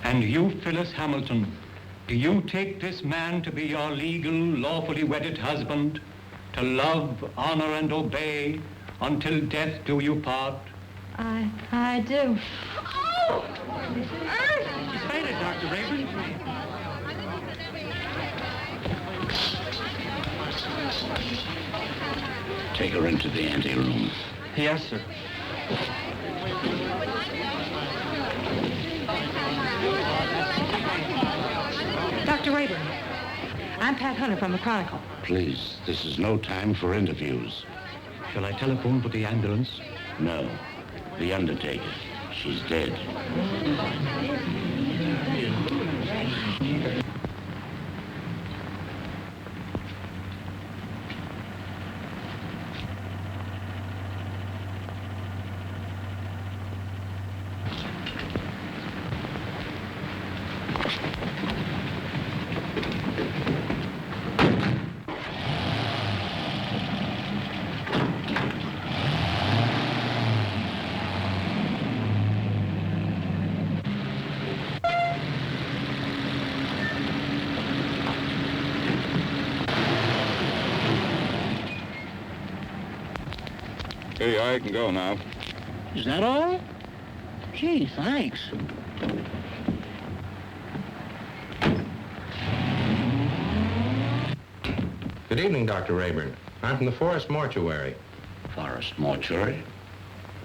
And you, Phyllis Hamilton, do you take this man to be your legal, lawfully wedded husband, to love, honor, and obey until death do you part? I do. Oh! She's fainted, Dr. Rayburn. Take her into the anteroom. Yes, sir. Dr. Rayburn, I'm Pat Hunter from the Chronicle. Please, this is no time for interviews. Shall I telephone for the ambulance? No. The undertaker. She's dead. Hey, I can go now. Is that all? Gee, thanks. Good evening, Dr. Rayburn. I'm from the Forest Mortuary. Forest Mortuary?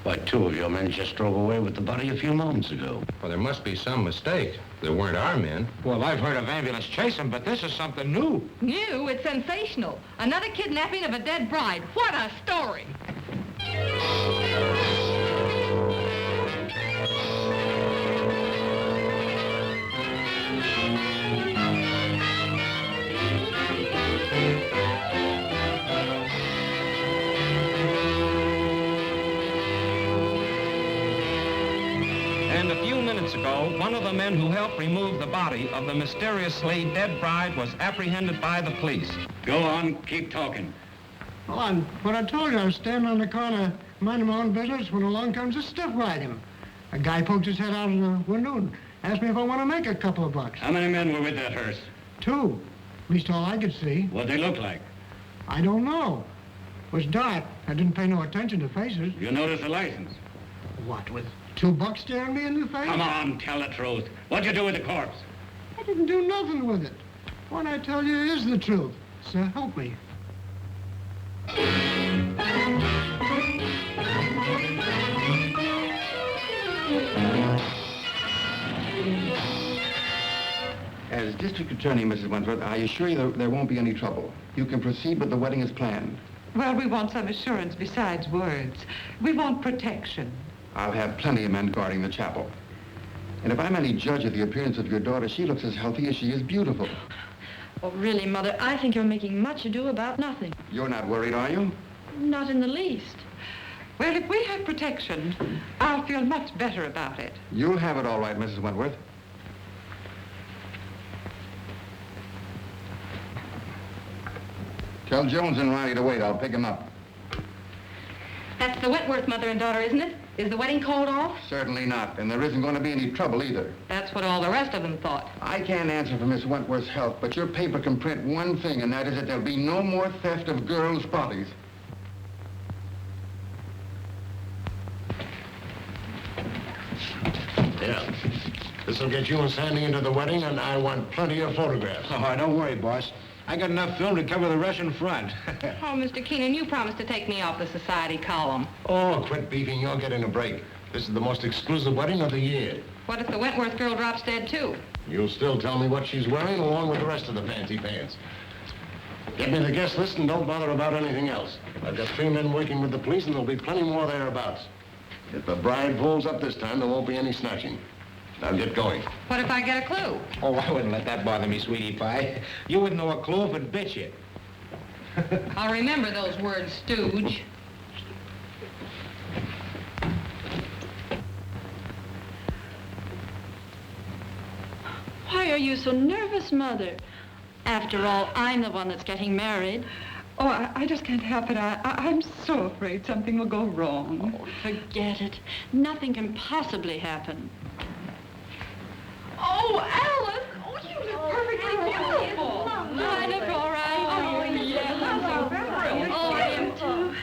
Why, two of your men just drove away with the body a few moments ago. Well, there must be some mistake. They weren't our men. Well, I've heard of ambulance chasing, but this is something new. New? It's sensational. Another kidnapping of a dead bride. What a story! And a few minutes ago, one of the men who helped remove the body of the mysteriously dead bride was apprehended by the police. Go on, keep talking. Well, what I told you, I was standing on the corner, minding my own business, when along comes a stiff wagon. A guy poked his head out of the window and asked me if I want to make a couple of bucks. How many men were with that hearse? 2. At least all I could see. What'd they look like? I don't know. It was dark. I didn't pay no attention to faces. You notice the license? What, with $2 staring me in the face? Come on, tell the truth. What'd you do with the corpse? I didn't do nothing with it. What I tell you is the truth. So help me. As District Attorney, Mrs. Wentworth, I assure you there won't be any trouble. You can proceed with the wedding as planned. Well, we want some assurance besides words. We want protection. I'll have plenty of men guarding the chapel. And if I'm any judge of the appearance of your daughter, she looks as healthy as she is beautiful. Oh, really, Mother, I think you're making much ado about nothing. You're not worried, are you? Not in the least. Well, if we have protection, I'll feel much better about it. You'll have it all right, Mrs. Wentworth. Tell Jones and Riley to wait. I'll pick him up. That's the Wentworth mother and daughter, isn't it? Is the wedding called off? Certainly not. And there isn't going to be any trouble either. That's what all the rest of them thought. I can't answer for Miss Wentworth's health, but your paper can print one thing, and that is that there'll be no more theft of girls' bodies. Yeah. This will get you and Sandy into the wedding, and I want plenty of photographs. Oh, don't worry, boss. I got enough film to cover the Russian front. Oh, Mr. Keenan, you promised to take me off the society column. Oh, quit beefing. You're getting a break. This is the most exclusive wedding of the year. What if the Wentworth girl drops dead, too? You'll still tell me what she's wearing, along with the rest of the fancy pants. Get me the guest list and don't bother about anything else. I've got 3 men working with the police, and there'll be plenty more thereabouts. If the bride pulls up this time, there won't be any snatching. Now get going. What if I get a clue? Oh, I wouldn't let that bother me, sweetie pie. You wouldn't know a clue if it bit you. I'll remember those words, stooge. Why are you so nervous, Mother? After all, I'm the one that's getting married. Oh, I just can't help it. I'm so afraid something will go wrong. Oh, forget it. Nothing can possibly happen. Oh, Alice! Oh, you look perfectly beautiful. I look all right. Oh, yes, I'm so thrilled. Oh, I am too.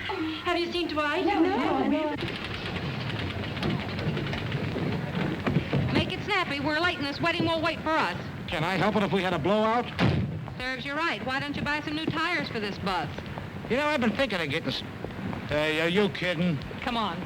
Have you seen Dwight? No. Make it snappy. We're late and this wedding won't wait for us. Can I help it if we had a blowout? Serves you right. Why don't you buy some new tires for this bus? You know, I've been thinking of getting... Hey, are you kidding? Come on.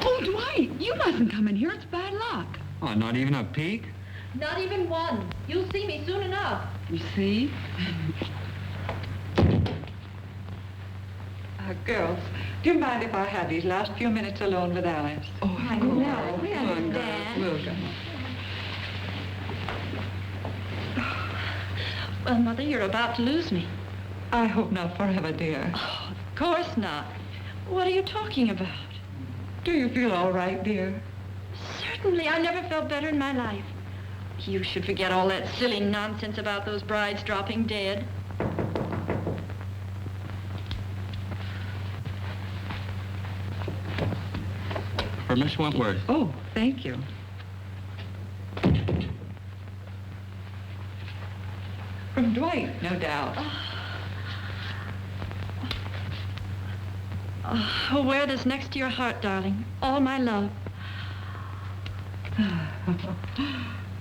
Oh, Dwight, you mustn't come in here. It's bad luck. Oh, not even a peek? Not even one. You'll see me soon enough. You see? Girls, do you mind if I have these last few minutes alone with Alice? Oh, I know. We Come on, understand. girls. We'll go. Well, Mother, you're about to lose me. I hope not forever, dear. Oh, of course not. What are you talking about? Do you feel all right, dear? Certainly. I never felt better in my life. You should forget all that silly nonsense about those brides dropping dead. For Miss Wentworth. Oh, thank you. From Dwight, no doubt. Oh, wear this next to your heart, darling. All my love.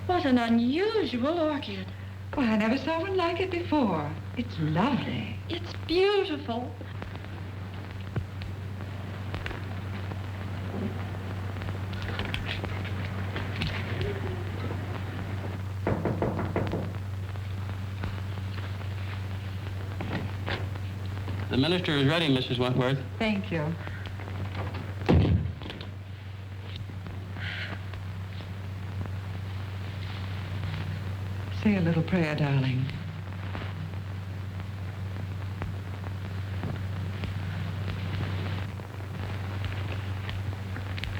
What an unusual orchid. Well, I never saw one like it before. It's lovely. It's beautiful. The minister is ready, Mrs. Wentworth. Thank you. Say a little prayer, darling.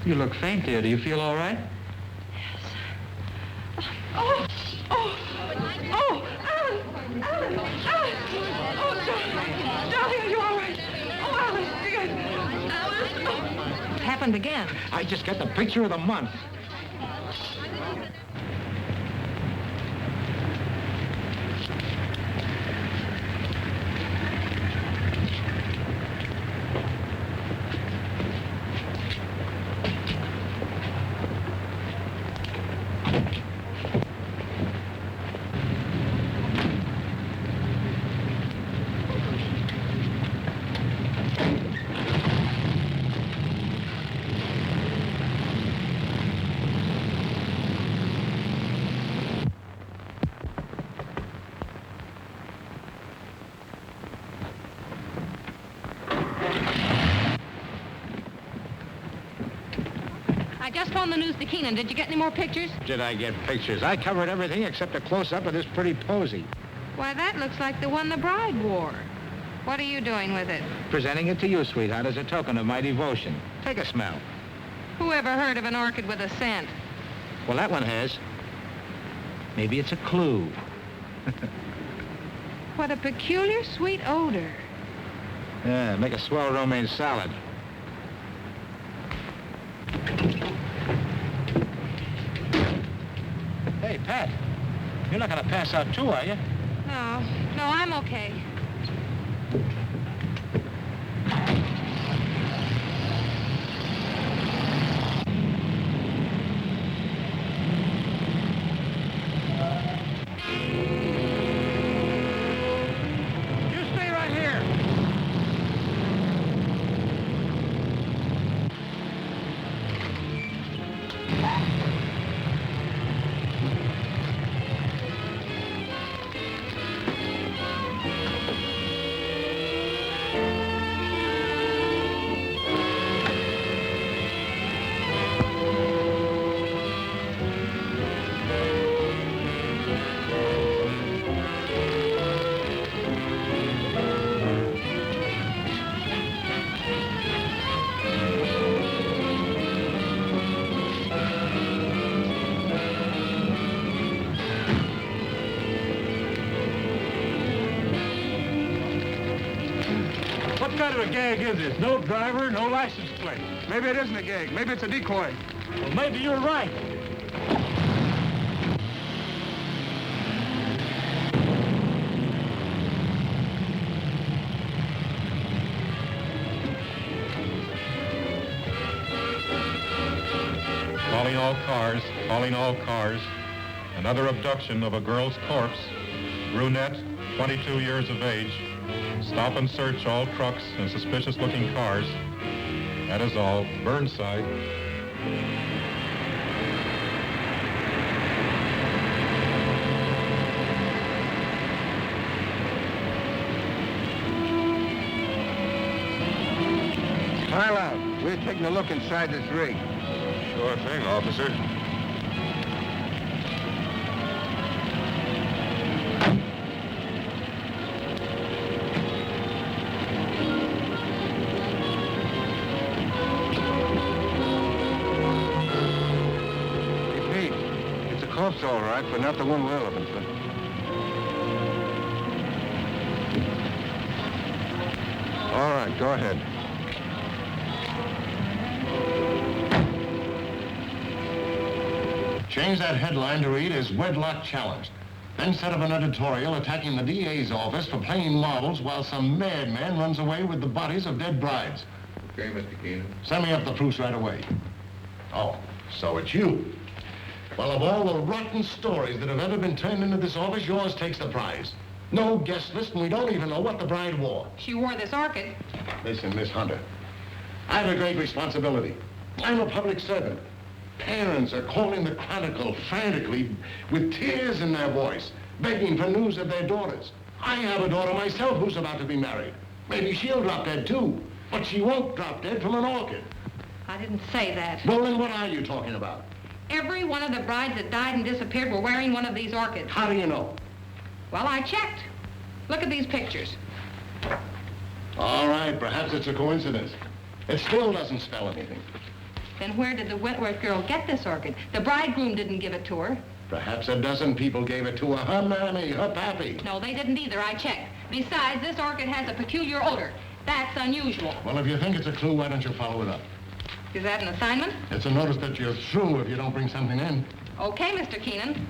You look faint, dear. Do you feel all right? Oh, Alice! Alice! Oh, darling, are you all right? Oh, Alice, dear. Alice! What happened again? I just got the picture of the month. I just phoned the news to Keenan. Did you get any more pictures? Did I get pictures? I covered everything except a close-up of this pretty posy. Why, that looks like the one the bride wore. What are you doing with it? Presenting it to you, sweetheart, as a token of my devotion. Take a smell. Who ever heard of an orchid with a scent? Well, that one has. Maybe it's a clue. What a peculiar sweet odor. Yeah, make a swell romaine salad. Hey, Pat, you're not gonna pass out too, are you? No, I'm okay. You stay right here. What kind of a gag is this? No driver, no license plate. Maybe it isn't a gag. Maybe it's a decoy. Well, maybe you're right. Calling all cars, calling all cars. Another abduction of a girl's corpse. Brunette, 22 years of age. Stop and search all trucks and suspicious-looking cars. That is all. Burnside. Pile out. We're taking a look inside this rig. Sure thing, officer. Corpse, all right, but not the one we're looking for. All right, go ahead. Change that headline to read as wedlock challenged. Then set up an editorial attacking the DA's office for playing marbles while some madman runs away with the bodies of dead brides. Okay, Mr. Keenan. Send me up the proofs right away. Oh, so it's you. Well, of all the rotten stories that have ever been turned into this office, yours takes the prize. No guest list, and we don't even know what the bride wore. She wore this orchid. Listen, Miss Hunter, I have a great responsibility. I'm a public servant. Parents are calling the Chronicle frantically with tears in their voice, begging for news of their daughters. I have a daughter myself who's about to be married. Maybe she'll drop dead, too. But she won't drop dead from an orchid. I didn't say that. Well, then what are you talking about? Every one of the brides that died and disappeared were wearing one of these orchids. How do you know? Well, I checked. Look at these pictures. All right, perhaps it's a coincidence. It still doesn't spell anything. Then where did the Wentworth girl get this orchid? The bridegroom didn't give it to her. Perhaps a dozen people gave it to her. Her mammy, her pappy. No, they didn't either. I checked. Besides, this orchid has a peculiar odor. That's unusual. Well, if you think it's a clue, why don't you follow it up? Is that an assignment? It's a notice that you're through if you don't bring something in. Okay, Mr. Keenan.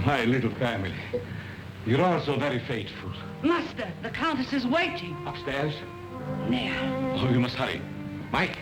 My little family. You're all so very faithful. Master, the Countess is waiting. Upstairs? There. Oh, you must hurry. Mike?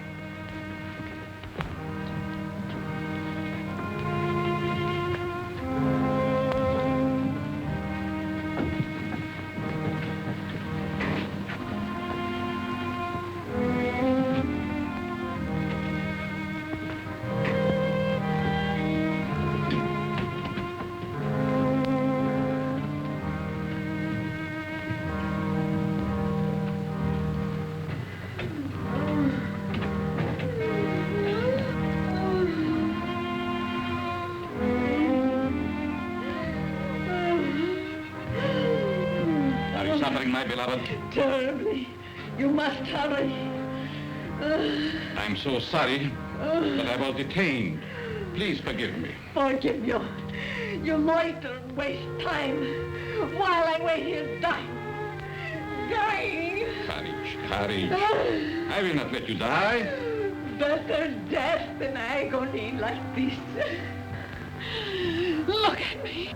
My beloved. Terribly. You must hurry. I'm so sorry that I was detained. Please forgive me. Forgive you. You loiter and waste time while I wait here dying. Dying. Courage. I will not let you die. Better death than agony like this. Look at me.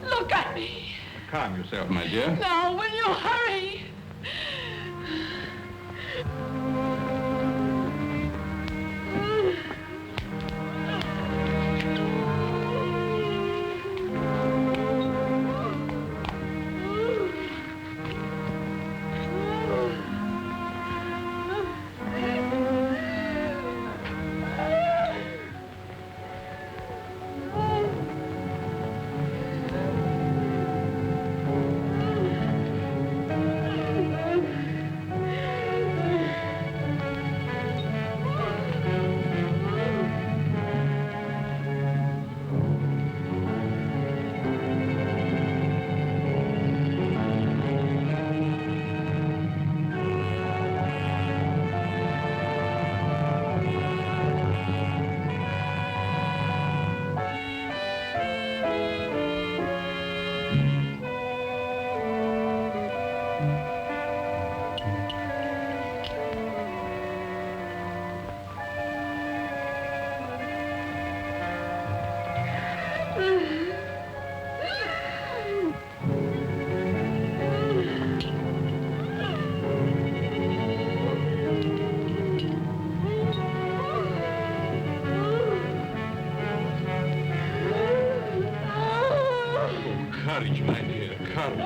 Look at me. Calm yourself, my dear. Now, will you hurry? Courage, my dear, courage.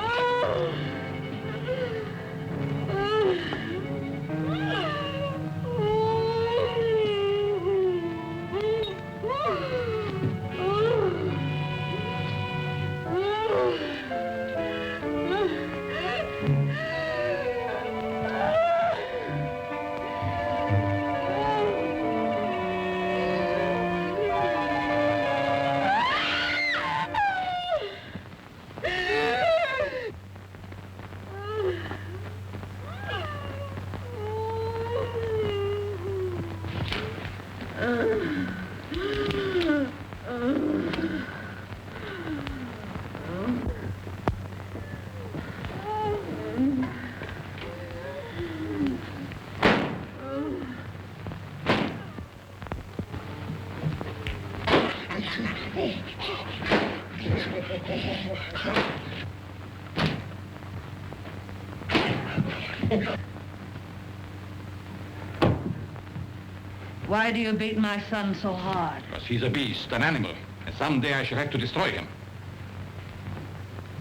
Why do you beat my son so hard? Because he's a beast, an animal, and someday I shall have to destroy him.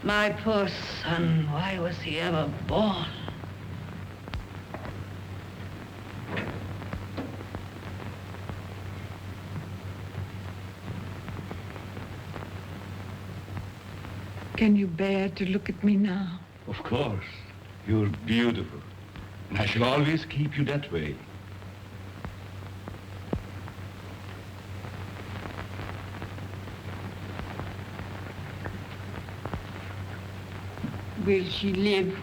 My poor son, why was he ever born? Can you bear to look at me now? Of course. You're beautiful. And I shall always keep you that way. Will she live?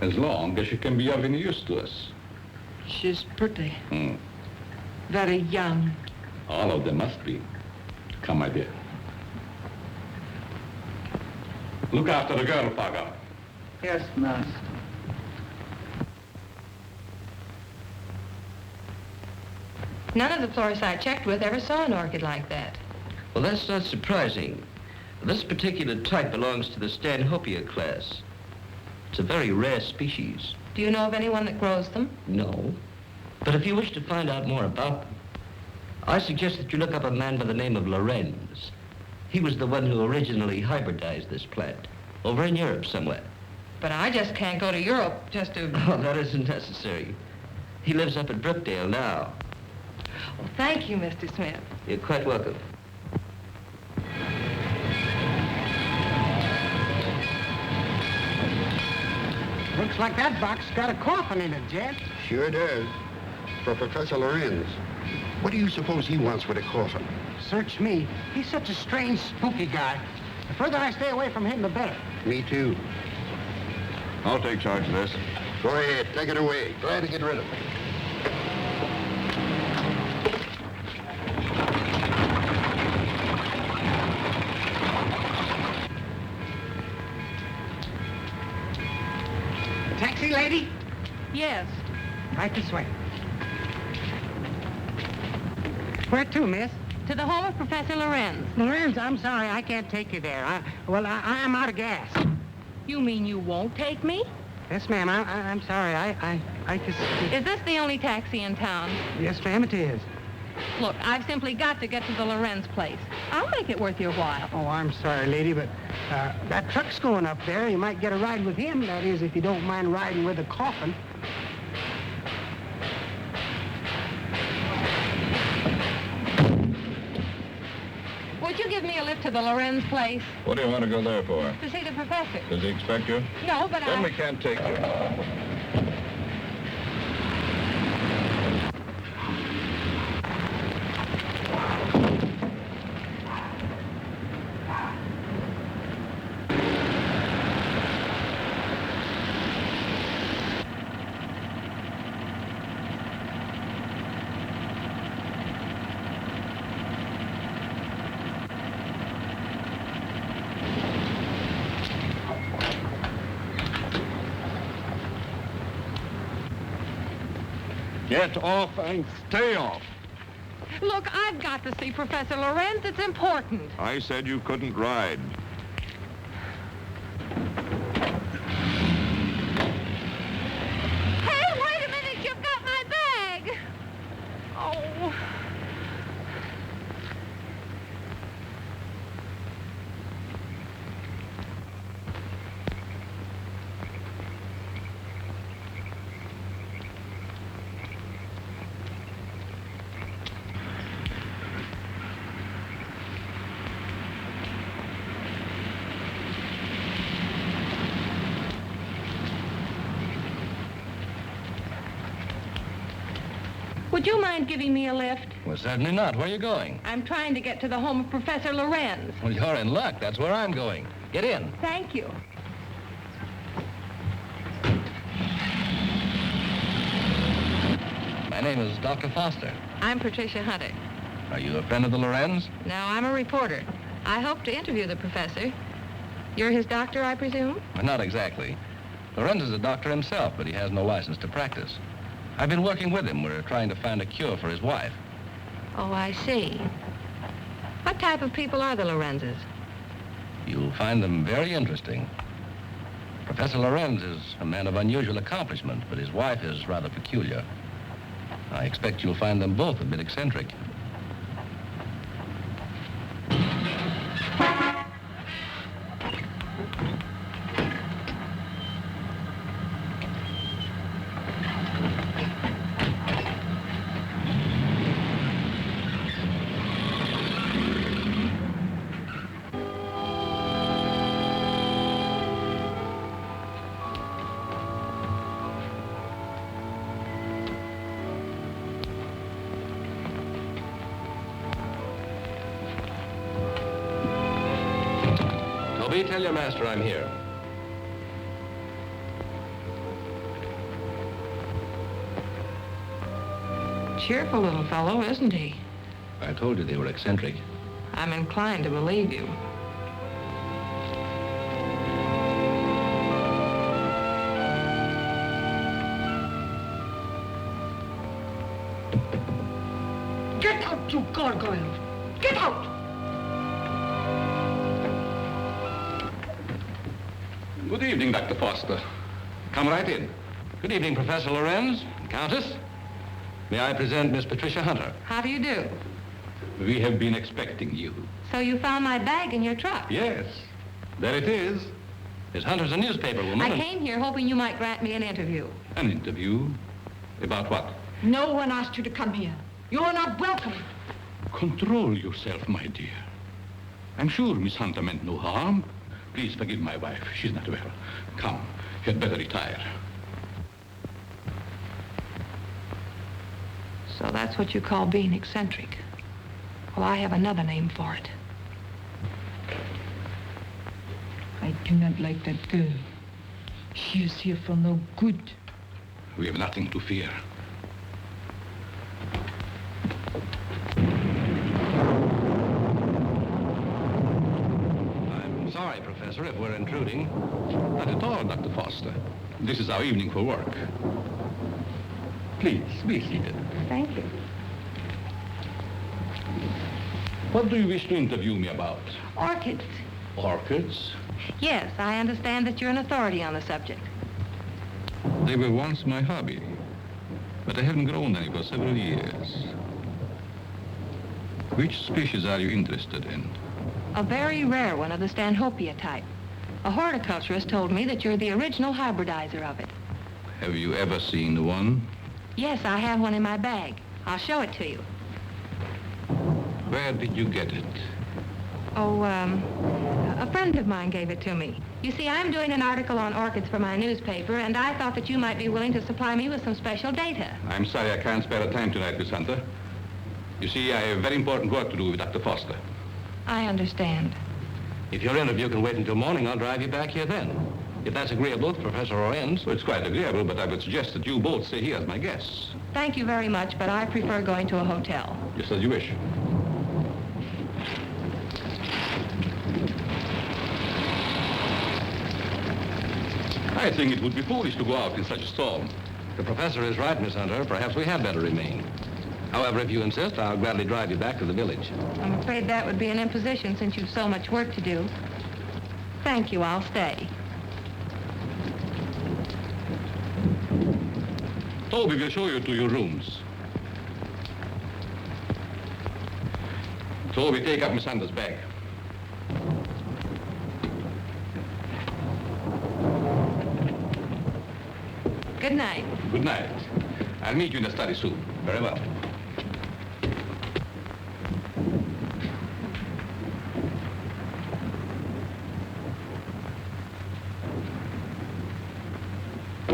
As long as she can be of any use to us. She's pretty. Very young. All of them must be. Come, my dear. Look after the girl, Paga. Yes, master. None of the florists I checked with ever saw an orchid like that. Well, that's not surprising. This particular type belongs to the Stanhopea class. It's a very rare species. Do you know of anyone that grows them? No. But if you wish to find out more about them, I suggest that you look up a man by the name of Lorenz. He was the one who originally hybridized this plant, over in Europe somewhere. But I just can't go to Europe just to... Oh, that isn't necessary. He lives up at Brookdale now. Well, thank you, Mr. Smith. You're quite welcome. Looks like that box got a coffin in it, Jed. Sure does. For Professor Lorenz. What do you suppose he wants with a coffin? Search me. He's such a strange, spooky guy. The further I stay away from him, the better. Me too. I'll take charge of this. Go ahead, take it away. Glad to get rid of it. Taxi, lady? Yes. Right this way. Where to, miss? To the home of Professor Lorenz. Lorenz, I'm sorry, I can't take you there. I'm out of gas. You mean you won't take me? Yes, ma'am, I'm sorry. I just... Is this the only taxi in town? Yes, ma'am, it is. Look, I've simply got to get to the Lorenz place. I'll make it worth your while. Oh, I'm sorry, lady, but that truck's going up there. You might get a ride with him, that is, if you don't mind riding with a coffin. Would you give me a lift to the Lorenz place? What do you want to go there for? To see the professor. Does he expect you? No, but Then we can't take you. Get off and stay off. Look, I've got to see Professor Lorenz. It's important. I said you couldn't ride. Hey, wait a minute. You've got my bag. Oh. Would you mind giving me a lift? Well, certainly not. Where are you going? I'm trying to get to the home of Professor Lorenz. Well, you're in luck. That's where I'm going. Get in. Thank you. My name is Dr. Foster. I'm Patricia Hunter. Are you a friend of the Lorenz? No, I'm a reporter. I hope to interview the professor. You're his doctor, I presume? Well, not exactly. Lorenz is a doctor himself, but he has no license to practice. I've been working with him. We're trying to find a cure for his wife. Oh, I see. What type of people are the Lorenzes? You'll find them very interesting. Professor Lorenz is a man of unusual accomplishment, but his wife is rather peculiar. I expect you'll find them both a bit eccentric. Tell your master I'm here. Cheerful little fellow, isn't he? I told you they were eccentric. I'm inclined to believe you. Get out, you gargoyle! Get out! Good evening, Dr. Foster. Come right in. Good evening, Professor Lorenz, Countess. May I present Miss Patricia Hunter? How do you do? We have been expecting you. So you found my bag in your truck? Yes. There it is. Miss Hunter's a newspaper woman. I came here hoping you might grant me an interview. An interview? About what? No one asked you to come here. You are not welcome. Control yourself, my dear. I'm sure Miss Hunter meant no harm. Please forgive my wife. She's not well. Come, you had better retire. So that's what you call being eccentric. Well, I have another name for it. I do not like that girl. She is here for no good. We have nothing to fear. I'm sorry, Professor, if we're intruding. Not at all, Dr. Foster. This is our evening for work. Please, be seated. Thank you. What do you wish to interview me about? Orchids. Orchids? Yes, I understand that you're an authority on the subject. They were once my hobby, but I haven't grown any for several years. Which species are you interested in? A very rare one of the Stanhopea type. A horticulturist told me that you're the original hybridizer of it. Have you ever seen one? Yes, I have one in my bag. I'll show it to you. Where did you get it? Oh, a friend of mine gave it to me. You see, I'm doing an article on orchids for my newspaper, and I thought that you might be willing to supply me with some special data. I'm sorry I can't spare a time tonight, Miss Hunter. You see, I have very important work to do with Dr. Foster. I understand. If your interview can wait until morning, I'll drive you back here then. If that's agreeable to Professor Lorenz. Well, it's quite agreeable, but I would suggest that you both stay here as my guests. Thank you very much, but I prefer going to a hotel. Just as you wish. I think it would be foolish to go out in such a storm. The professor is right, Miss Hunter. Perhaps we had better remain. However, if you insist, I'll gladly drive you back to the village. I'm afraid that would be an imposition since you've so much work to do. Thank you, I'll stay. Toby will show you to your rooms. Toby, take up Miss Hunter's bag. Good night. Good night. I'll meet you in the study soon. Very well.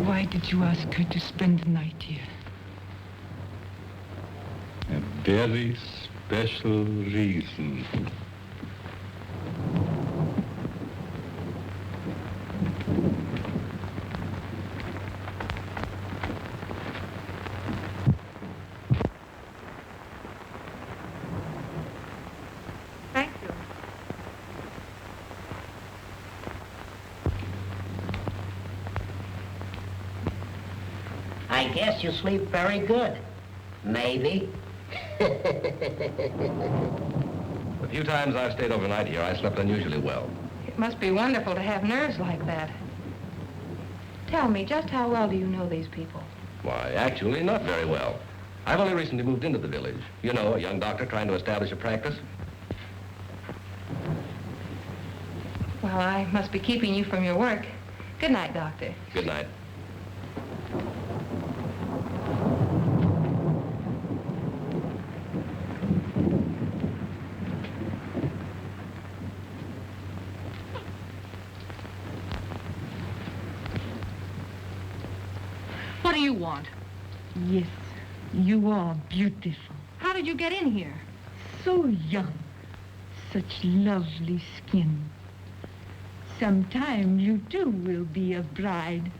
Why did you ask her to spend the night here? A very special reason. Thank you. I guess you sleep very good. Maybe. The few times I've stayed overnight here, I slept unusually well. It must be wonderful to have nerves like that. Tell me, just how well do you know these people? Why, actually, not very well. I've only recently moved into the village. You know, a young doctor trying to establish a practice. Well, I must be keeping you from your work. Good night, Doctor. Good night. What do you want? Yes, you are beautiful. How did you get in here? So young. Such lovely skin. Sometime you too will be a bride.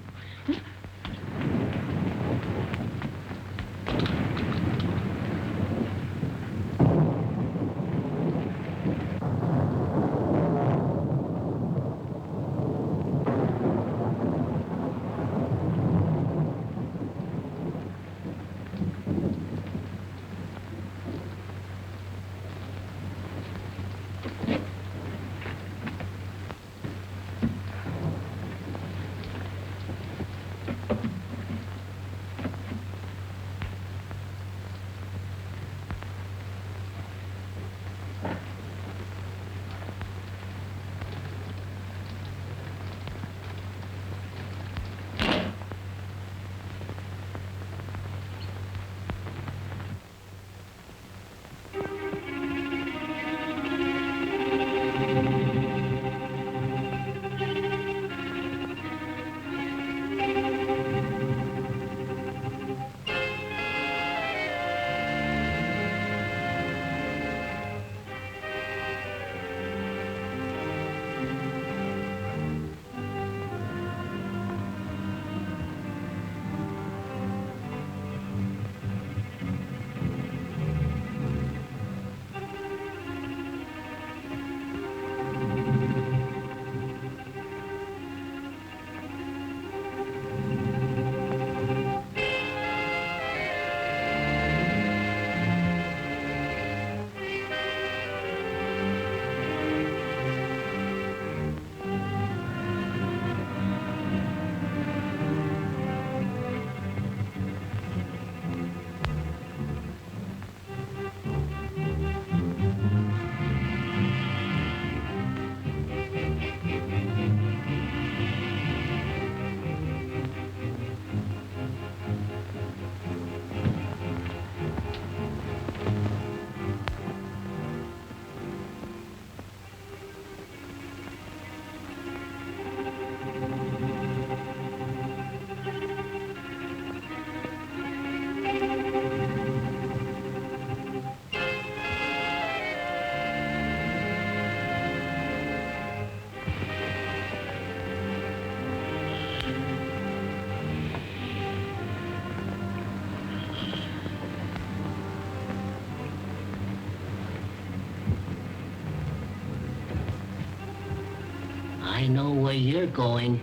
I know where you're going.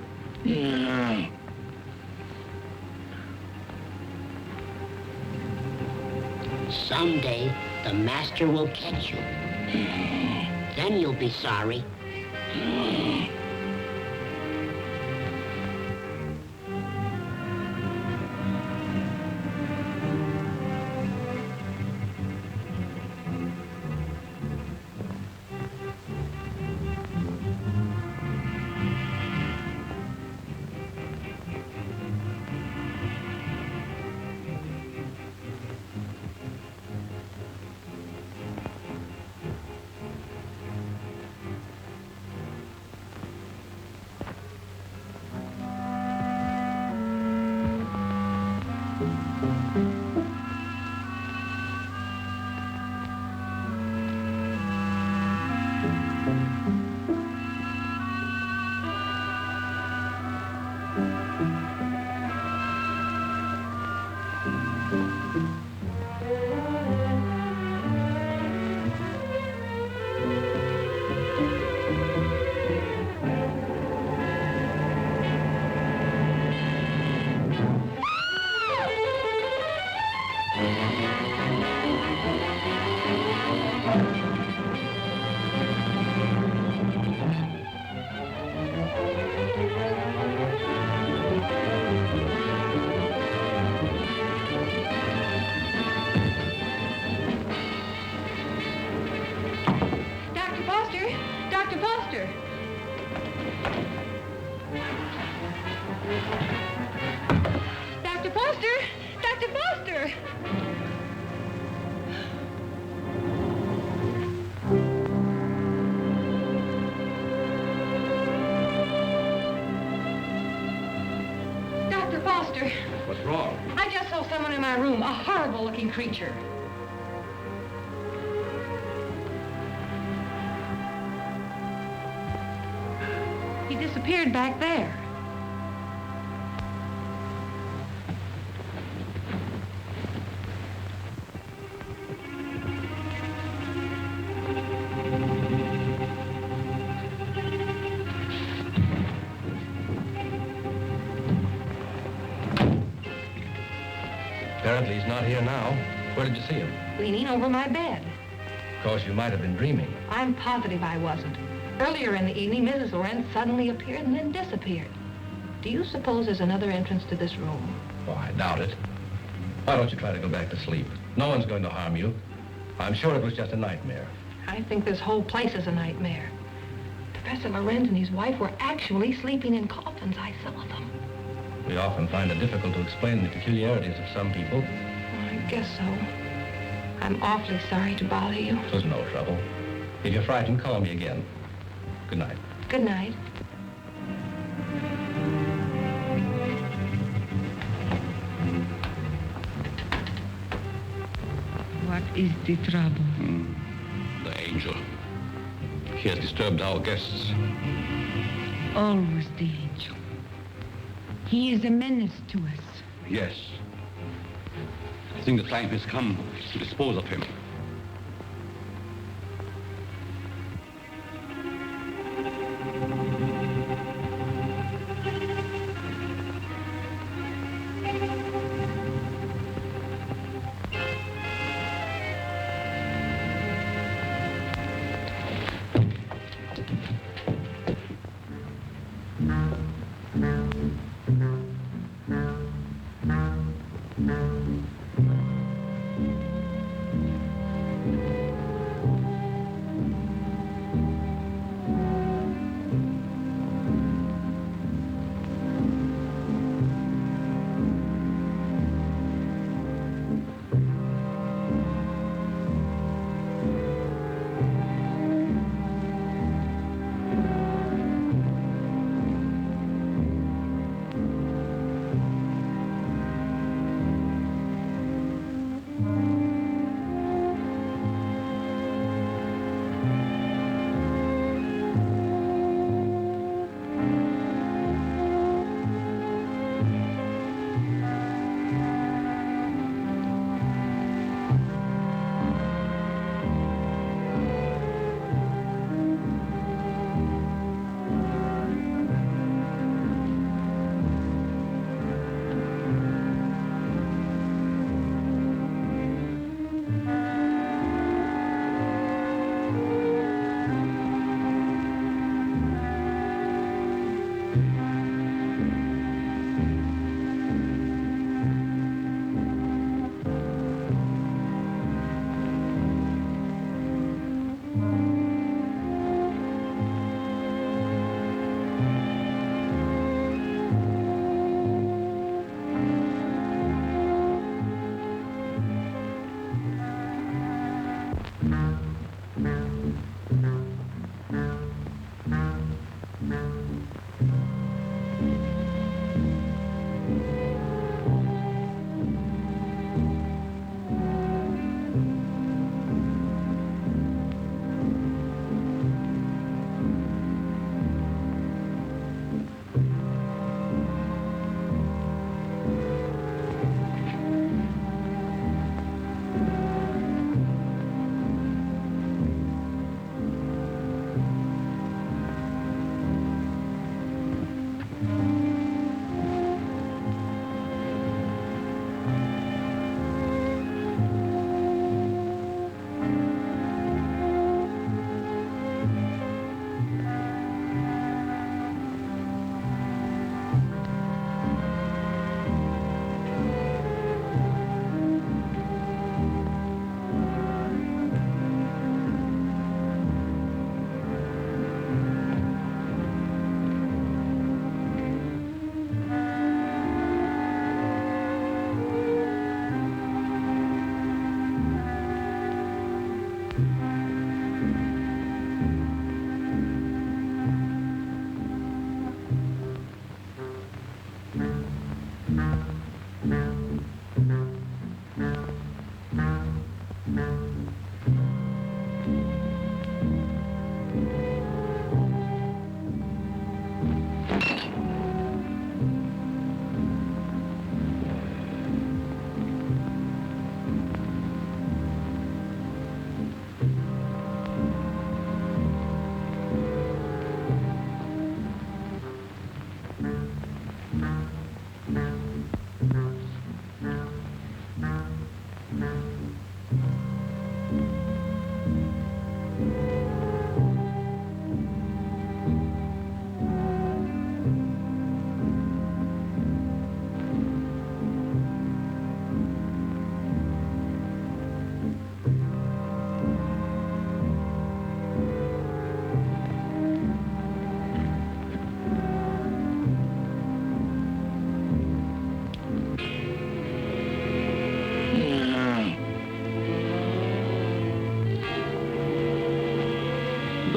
Someday, the master will catch you. Then you'll be sorry. What's wrong? I just saw someone in my room, a horrible-looking creature. He disappeared back there. Apparently he's not here now. Where did you see him? Leaning over my bed. Of course, you might have been dreaming. I'm positive I wasn't. Earlier in the evening, Mrs. Lorenz suddenly appeared and then disappeared. Do you suppose there's another entrance to this room? Oh, I doubt it. Why don't you try to go back to sleep? No one's going to harm you. I'm sure it was just a nightmare. I think this whole place is a nightmare. Professor Lorenz and his wife were actually sleeping in coffins. I saw them. We often find it difficult to explain the peculiarities of some people. I guess so. I'm awfully sorry to bother you. It was no trouble. If you're frightened, call me again. Good night. Good night. What is the trouble? The angel. He has disturbed our guests. Always the angel. He is a menace to us. Yes. I think the time has come to dispose of him.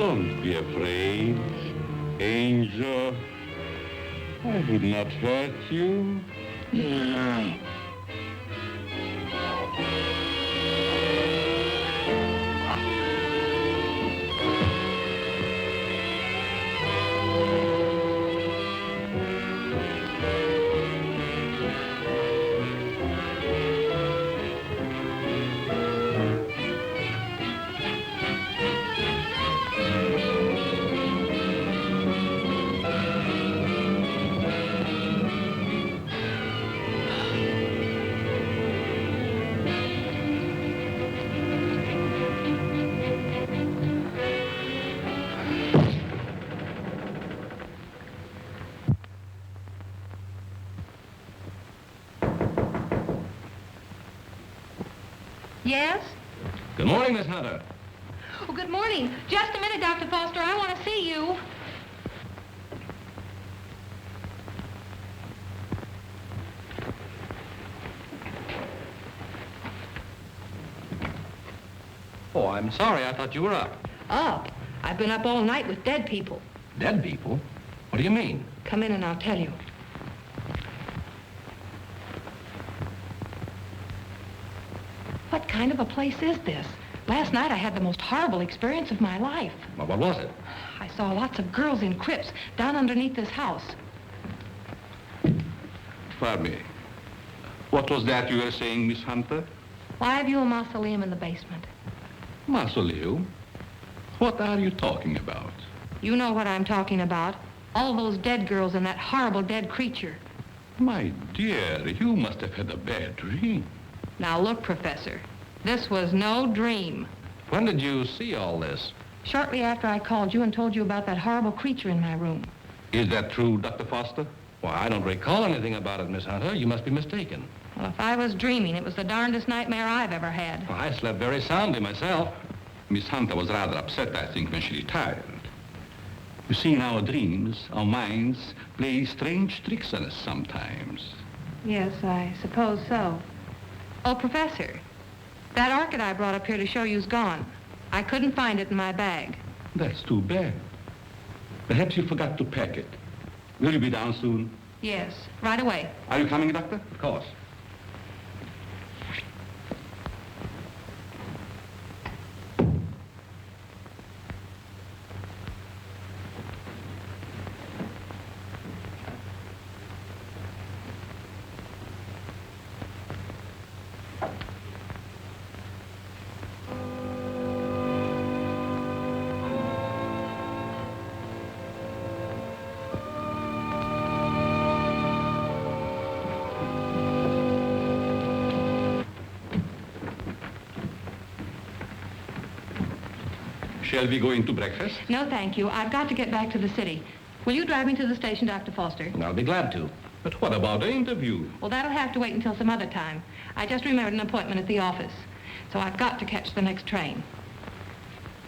Don't be afraid, Angel. I would not hurt you. Yes? Good morning, Miss Hunter. Oh, good morning. Just a minute, Dr. Foster. I want to see you. Oh, I'm sorry. I thought you were up. Up? I've been up all night with dead people. Dead people? What do you mean? Come in and I'll tell you. What kind of a place is this? Last night I had the most horrible experience of my life. Well, what was it? I saw lots of girls in crypts down underneath this house. Pardon me. What was that you were saying, Miss Hunter? Well, I have you a mausoleum in the basement. Mausoleum? What are you talking about? You know what I'm talking about. All those dead girls and that horrible dead creature. My dear, you must have had a bad dream. Now look, Professor, this was no dream. When did you see all this? Shortly after I called you and told you about that horrible creature in my room. Is that true, Dr. Foster? Well, I don't recall anything about it, Miss Hunter. You must be mistaken. Well, if I was dreaming, it was the darndest nightmare I've ever had. Well, I slept very soundly myself. Miss Hunter was rather upset, I think, when she retired. You see, in our dreams, our minds play strange tricks on us sometimes. Yes, I suppose so. Oh, Professor, that orchid I brought up here to show you's gone. I couldn't find it in my bag. That's too bad. Perhaps you forgot to pack it. Will you be down soon? Yes, right away. Are you coming, Doctor? Of course. Shall we go into breakfast? No, thank you. I've got to get back to the city. Will you drive me to the station, Dr. Foster? I'll be glad to. But what about the interview? Well, that'll have to wait until some other time. I just remembered an appointment at the office, so I've got to catch the next train.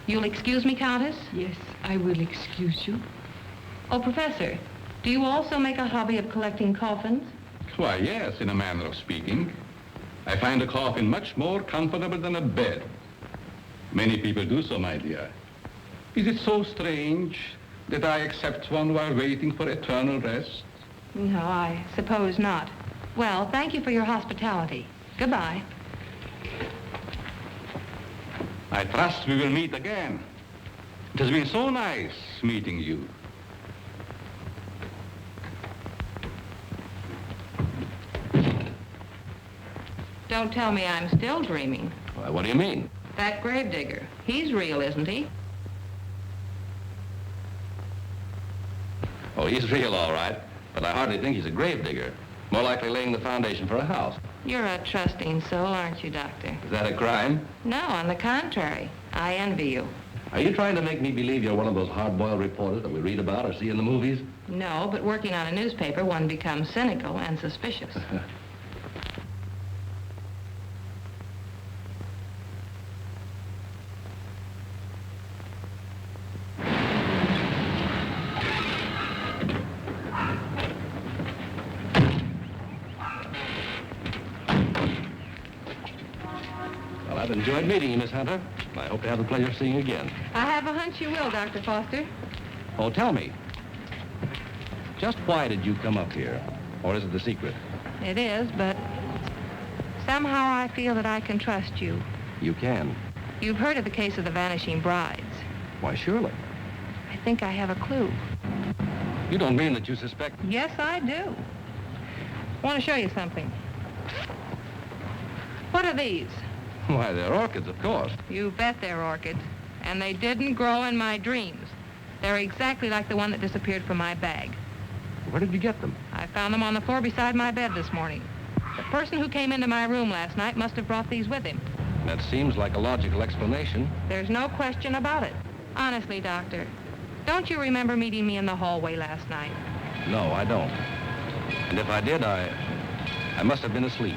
You'll excuse me, Countess? Yes, I will excuse you. Oh, Professor, do you also make a hobby of collecting coffins? Why, yes, in a manner of speaking. I find a coffin much more comfortable than a bed. Many people do so, my dear. Is it so strange that I accept one while waiting for eternal rest? No, I suppose not. Well, thank you for your hospitality. Goodbye. I trust we will meet again. It has been so nice meeting you. Don't tell me I'm still dreaming. Why, what do you mean? That gravedigger, he's real, isn't he? Oh, he's real, all right. But I hardly think he's a gravedigger. More likely laying the foundation for a house. You're a trusting soul, aren't you, Doctor? Is that a crime? No, on the contrary. I envy you. Are you trying to make me believe you're one of those hard-boiled reporters that we read about or see in the movies? No, but working on a newspaper, one becomes cynical and suspicious. I've enjoyed meeting you, Miss Hunter. I hope to have the pleasure of seeing you again. I have a hunch you will, Dr. Foster. Oh, tell me, just why did you come up here? Or is it the secret? It is, but somehow I feel that I can trust you. You can. You've heard of the case of the vanishing brides. Why, surely. I think I have a clue. You don't mean that you suspect... Yes, I do. I want to show you something. What are these? Why, they're orchids, of course. You bet they're orchids. And they didn't grow in my dreams. They're exactly like the one that disappeared from my bag. Where did you get them? I found them on the floor beside my bed this morning. The person who came into my room last night must have brought these with him. That seems like a logical explanation. There's no question about it. Honestly, Doctor, don't you remember meeting me in the hallway last night? No, I don't. And if I did, I must have been asleep.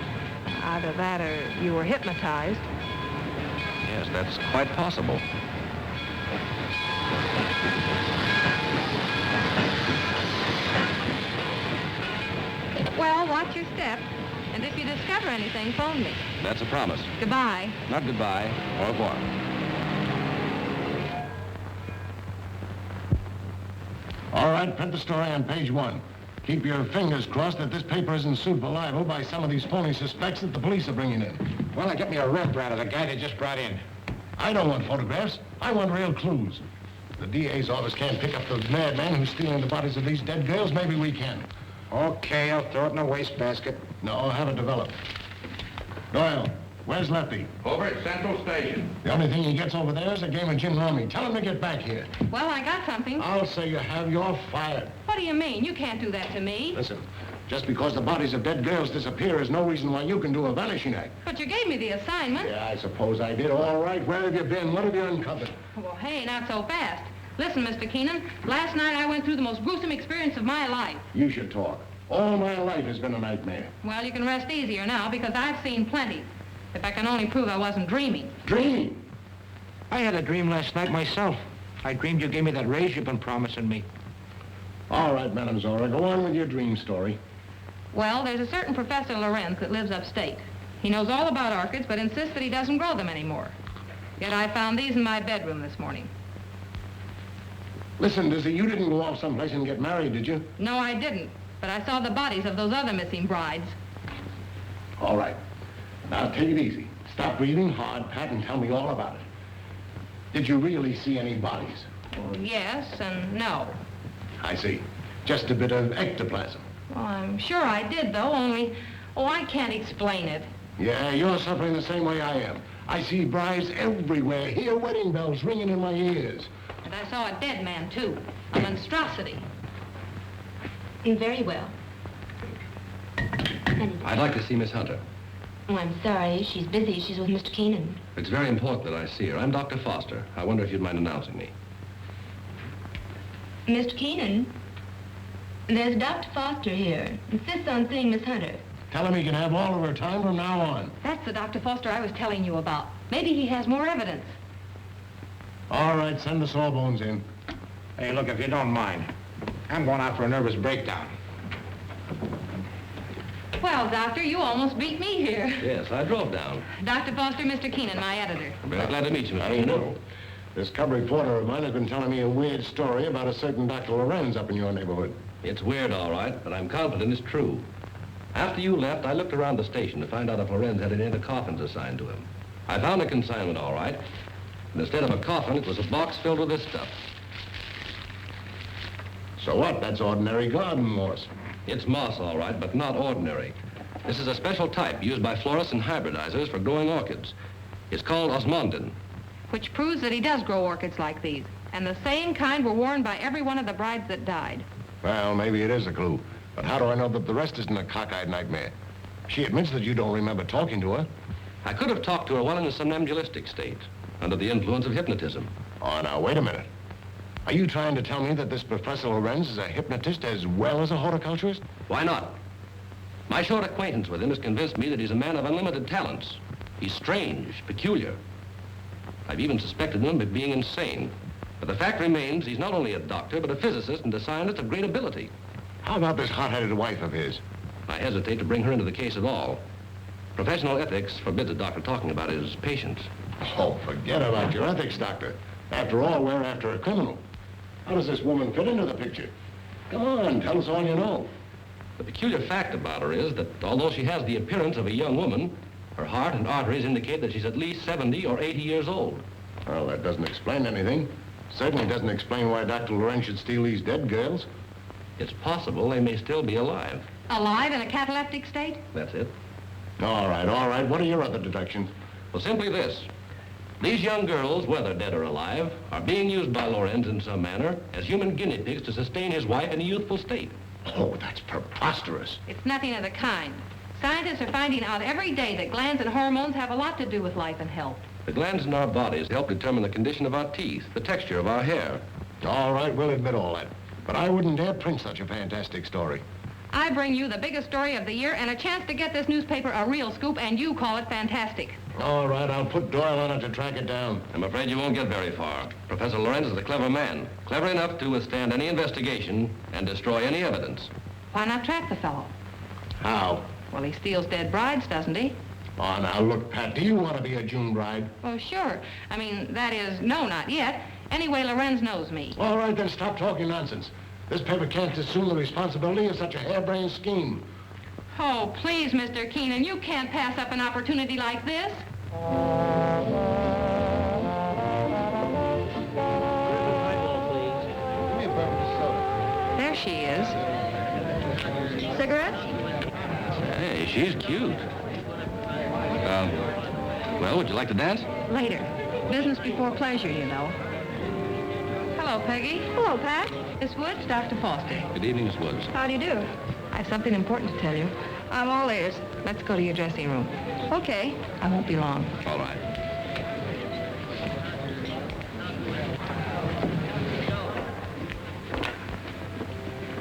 Either that or you were hypnotized. Yes, that's quite possible. Well, watch your step. And if you discover anything, phone me. That's a promise. Goodbye. Not goodbye. Au revoir. All right, print the story on page 1. Keep your fingers crossed that this paper isn't sued for libel by some of these phony suspects that the police are bringing in. Well, get me a reprint of the guy they just brought in. I don't want photographs. I want real clues. The DA's office can't pick up the madman who's stealing the bodies of these dead girls. Maybe we can. Okay, I'll throw it in a wastebasket. No, have it developed. Doyle, where's Lefty? Over at Central Station. The only thing he gets over there is a game of gin rummy. Tell him to get back here. Well, I got something. I'll say you have. You're fired. What do you mean? You can't do that to me. Listen, just because the bodies of dead girls disappear is no reason why you can do a vanishing act. But you gave me the assignment. Yeah, I suppose I did. All right, where have you been? What have you uncovered? Well, hey, not so fast. Listen, Mr. Keenan, last night I went through the most gruesome experience of my life. You should talk. All my life has been a nightmare. Well, you can rest easier now because I've seen plenty. If I can only prove I wasn't dreaming. Dreaming? I had a dream last night myself. I dreamed you gave me that raise you've been promising me. All right, Madam Zora, go on with your dream story. Well, there's a certain Professor Lorenz that lives upstate. He knows all about orchids, but insists that he doesn't grow them anymore. Yet I found these in my bedroom this morning. Listen, Dizzy, you didn't go off someplace and get married, did you? No, I didn't. But I saw the bodies of those other missing brides. All right. Now, take it easy. Stop breathing hard, Pat, and tell me all about it. Did you really see any bodies? Well, yes and no. I see. Just a bit of ectoplasm. Well, I'm sure I did, though, only... Oh, I can't explain it. Yeah, you're suffering the same way I am. I see brides everywhere. Hear wedding bells ringing in my ears. And I saw a dead man, too. A monstrosity. Very well. I'd like to see Miss Hunter. Oh, I'm sorry. She's busy. She's with Mr. Keenan. It's very important that I see her. I'm Dr. Foster. I wonder if you'd mind announcing me. Mr. Keenan, there's Dr. Foster here. Insists on seeing Miss Hunter. Tell him he can have all of her time from now on. That's the Dr. Foster I was telling you about. Maybe he has more evidence. All right, send the sawbones in. Hey, look, if you don't mind, I'm going out for a nervous breakdown. Well, Doctor, you almost beat me here. Yes, I drove down. Dr. Foster, Mr. Keenan, my editor. I'm very glad to meet you, Mr. I Keenan. know. This cub reporter of mine has been telling me a weird story about a certain Dr. Lorenz up in your neighborhood. It's weird, all right, but I'm confident it's true. After you left, I looked around the station to find out if Lorenz had any other coffins assigned to him. I found a consignment, all right. And instead of a coffin, it was a box filled with this stuff. So what? That's ordinary garden moss. It's moss, all right, but not ordinary. This is a special type used by florists and hybridizers for growing orchids. It's called osmundin. Which proves that he does grow orchids like these. And the same kind were worn by every one of the brides that died. Well, maybe it is a clue. But how do I know that the rest isn't a cockeyed nightmare? She admits that you don't remember talking to her. I could have talked to her while in a somnambulistic state, under the influence of hypnotism. Oh, now, wait a minute. Are you trying to tell me that this Professor Lorenz is a hypnotist as well as a horticulturist? Why not? My short acquaintance with him has convinced me that he's a man of unlimited talents. He's strange, peculiar. I've even suspected him of being insane. But the fact remains he's not only a doctor, but a physicist and a scientist of great ability. How about this hot-headed wife of his? I hesitate to bring her into the case at all. Professional ethics forbids a doctor talking about his patients. Oh, forget about your ethics, Doctor. After all, we're after a criminal. How does this woman fit into the picture? Come on, tell us all you know. The peculiar fact about her is that although she has the appearance of a young woman, her heart and arteries indicate that she's at least 70 or 80 years old. Well, that doesn't explain anything. Certainly doesn't explain why Dr. Lorenz should steal these dead girls. It's possible they may still be alive. Alive in a cataleptic state? That's it. All right. What are your other deductions? Well, simply this. These young girls, whether dead or alive, are being used by Lorenz in some manner as human guinea pigs to sustain his wife in a youthful state. Oh, that's preposterous. It's nothing of the kind. Scientists are finding out every day that glands and hormones have a lot to do with life and health. The glands in our bodies help determine the condition of our teeth, the texture of our hair. All right, we'll admit all that. But I wouldn't dare print such a fantastic story. I bring you the biggest story of the year and a chance to get this newspaper a real scoop, and you call it fantastic. All right, I'll put Doyle on it to track it down. I'm afraid you won't get very far. Professor Lorenz is a clever man, clever enough to withstand any investigation and destroy any evidence. Why not trap the fellow? How? Well, he steals dead brides, doesn't he? Oh, now, look, Pat, do you want to be a June bride? Oh, sure. I mean, that is, no, not yet. Anyway, Lorenz knows me. All right, then stop talking nonsense. This paper can't assume the responsibility of such a harebrained scheme. Oh, please, Mr. Keenan, you can't pass up an opportunity like this. There she is. Cigarettes? Hey, she's cute. Well, would you like to dance? Later. Business before pleasure, you know. Hello, Peggy. Hello, Pat. Miss Woods, Dr. Foster. Good evening, Miss Woods. How do you do? I have something important to tell you. I'm all ears. Let's go to your dressing room. Okay. I won't be long. All right.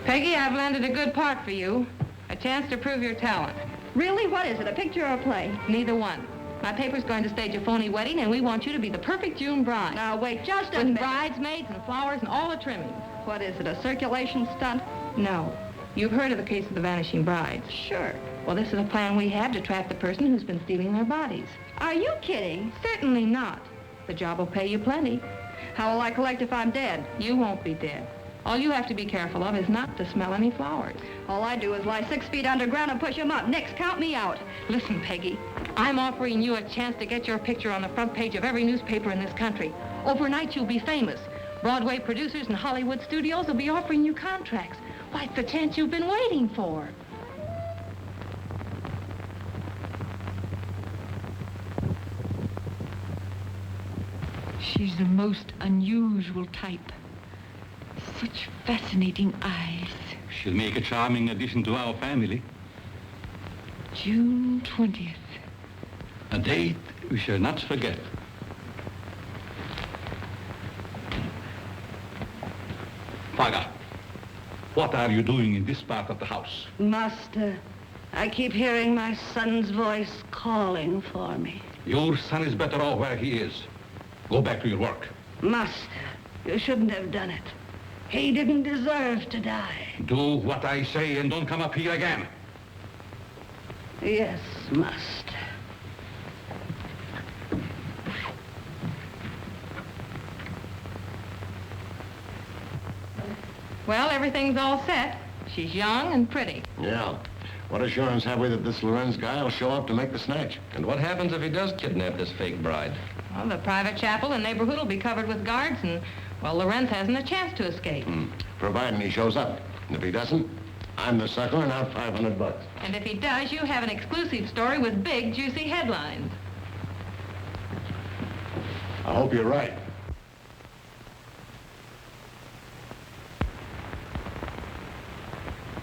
Peggy, I've landed a good part for you. A chance to prove your talent. Really? What is it, a picture or a play? Neither one. My paper's going to stage a phony wedding, and we want you to be the perfect June bride. Now, wait just a With minute. bridesmaids and flowers and all the trimmings. What is it, a circulation stunt? No. You've heard of the case of the vanishing brides. Sure. Well, this is a plan we have to trap the person who's been stealing their bodies. Are you kidding? Certainly not. The job will pay you plenty. How will I collect if I'm dead? You won't be dead. All you have to be careful of is not to smell any flowers. All I do is lie 6 feet underground and push them up. Nix, count me out. Listen, Peggy, I'm offering you a chance to get your picture on the front page of every newspaper in this country. Overnight, you'll be famous. Broadway producers and Hollywood studios will be offering you contracts. Why, it's the chance you've been waiting for. She's the most unusual type. Such fascinating eyes. She'll make a charming addition to our family. June 20th. A date we shall not forget. Faga, what are you doing in this part of the house? Master, I keep hearing my son's voice calling for me. Your son is better off where he is. Go back to your work. Master, you shouldn't have done it. He didn't deserve to die. Do what I say and don't come up here again. Yes, master. Well, everything's all set. She's young and pretty. Yeah. What assurance have we that this Lorenz guy will show up to make the snatch? And what happens if he does kidnap this fake bride? Well, the private chapel and neighborhood will be covered with guards, and, well, Lorenz hasn't a chance to escape. Providing he shows up. And if he doesn't, I'm the sucker and out $500. And if he does, you have an exclusive story with big, juicy headlines. I hope you're right.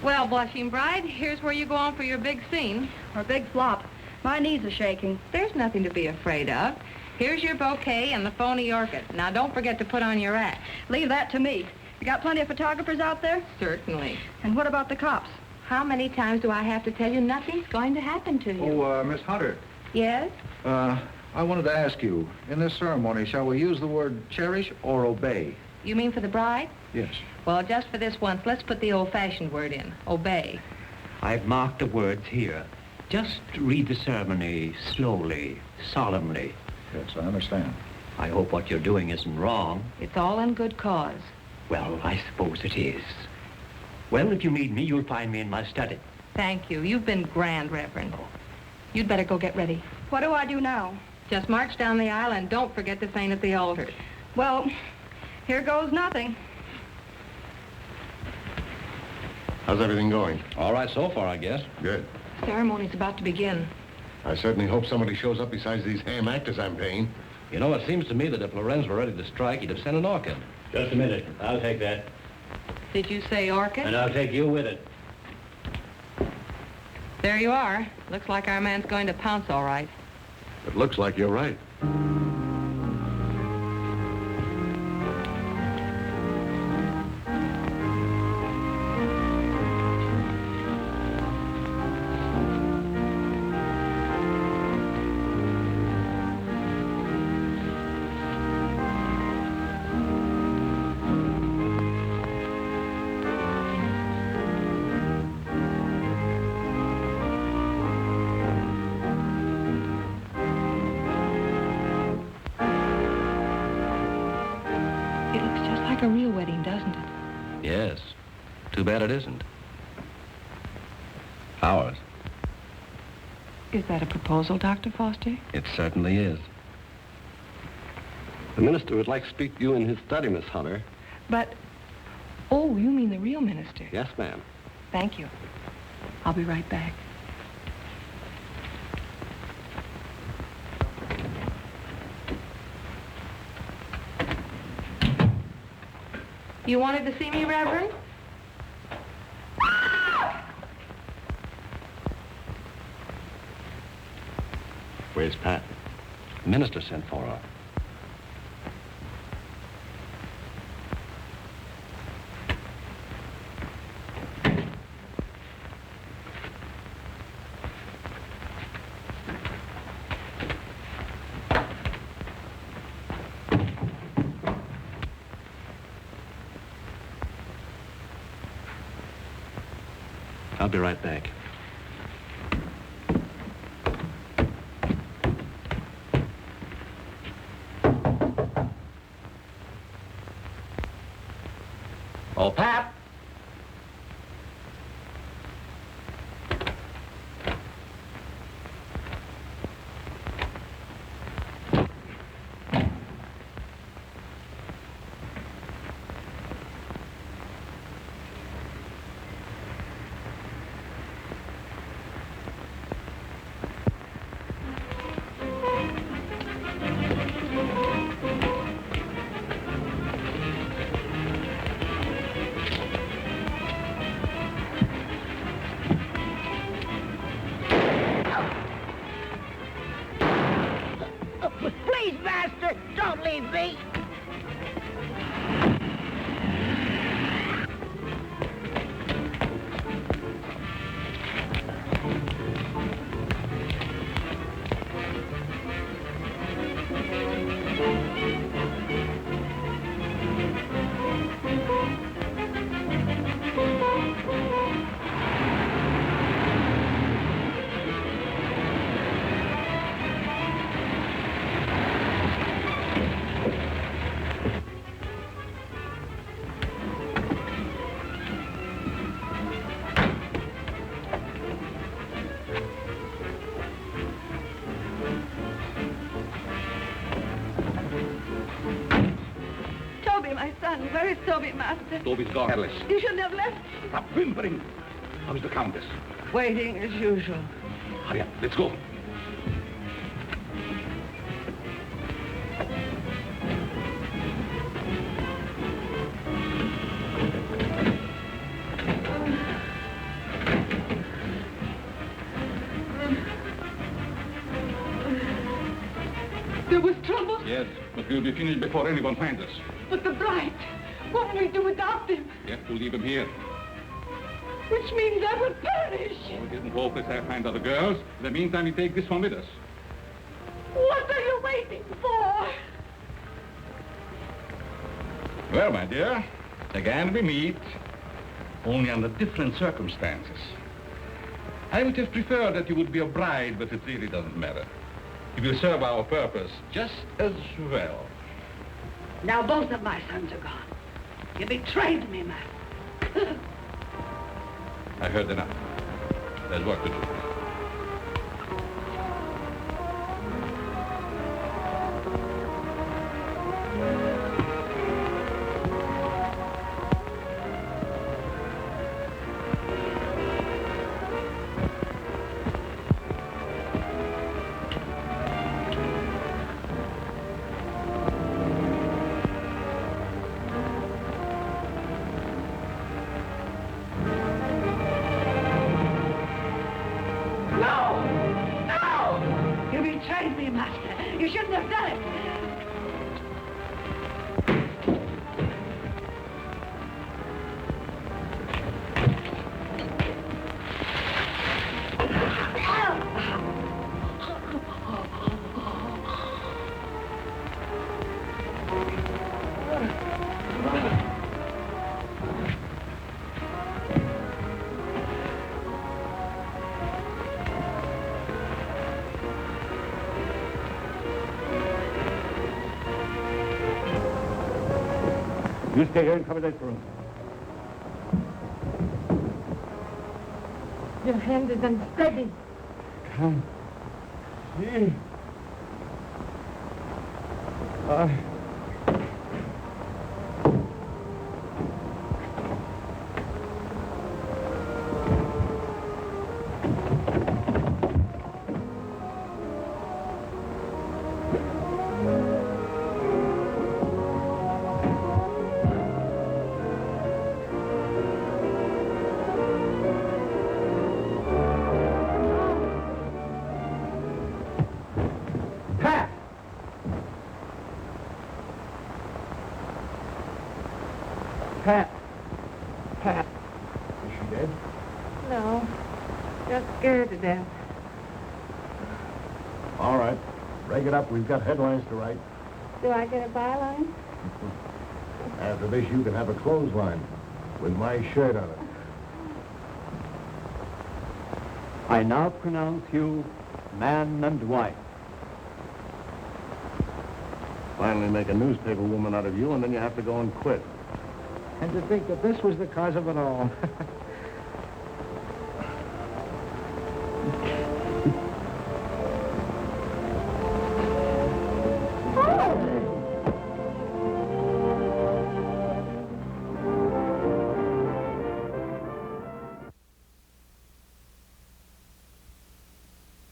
Well, blushing bride, here's where you go on for your big scene. Or big flop. My knees are shaking. There's nothing to be afraid of. Here's your bouquet and the phony orchid. Now, don't forget to put on your act. Leave that to me. You got plenty of photographers out there? Certainly. And what about the cops? How many times do I have to tell you nothing's going to happen to you? Oh, Miss Hunter. Yes? I wanted to ask you, in this ceremony, shall we use the word cherish or obey? You mean for the bride? Yes. Well, just for this once, let's put the old-fashioned word in. Obey. I've marked the words here. Just read the ceremony slowly, solemnly. Yes, I understand. I hope what you're doing isn't wrong. It's all in good cause. Well, I suppose it is. Well, if you need me, you'll find me in my study. Thank you. You've been grand, Reverend. You'd better go get ready. What do I do now? Just march down the aisle and don't forget to faint at the altar. Well, here goes nothing. How's everything going? All right so far, I guess. Good. Ceremony's about to begin. I certainly hope somebody shows up besides these ham actors I'm paying. You know, it seems to me that if Lorenz were ready to strike, he'd have sent an orchid. Just a minute. I'll take that. Did you say orchid? And I'll take you with it. There you are. Looks like our man's going to pounce all right. It looks like you're right. It looks just like a real wedding, doesn't it? Yes. Too bad it isn't. Ours. Is that a proposal, Dr. Foster? It certainly is. The minister would like to speak to you in his study, Miss Hunter. But, oh, you mean the real minister? Yes, ma'am. Thank you. I'll be right back. You wanted to see me, Reverend? Where's Pat? The minister sent for her. I'll be right back. Oh, Pap! Please, master, don't leave me. Toby, my son, where is Toby, master? Toby's gone. Alice, You shouldn't have left. Stop whimpering. How's the Countess? Waiting as usual. Hurry up, let's go. There was trouble, Yes, but we'll be finished before anyone finds us. but the bride. What will we do without him? We have to leave him here. Which means I will perish. Oh, it isn't hopeless. I'll find other girls. In the meantime, we take this one with us. What are you waiting for? Well, my dear, again we meet, only under different circumstances. I would have preferred that you would be a bride, but it really doesn't matter. You will serve our purpose just as well. Now both of my sons are gone. You betrayed me, Master. I heard enough. There's work to do. You shouldn't have done it. You stay here and cover that room. Your hand is unsteady. Can't see. Pat. Is she dead? No. Just scared to death. All right. Break it up. We've got headlines to write. Do I get a byline? After this, you can have a clothesline with my shirt on it. I now pronounce you man and wife. Finally make a newspaper woman out of you, and then you have to go and quit. And to think that this was the cause of it all.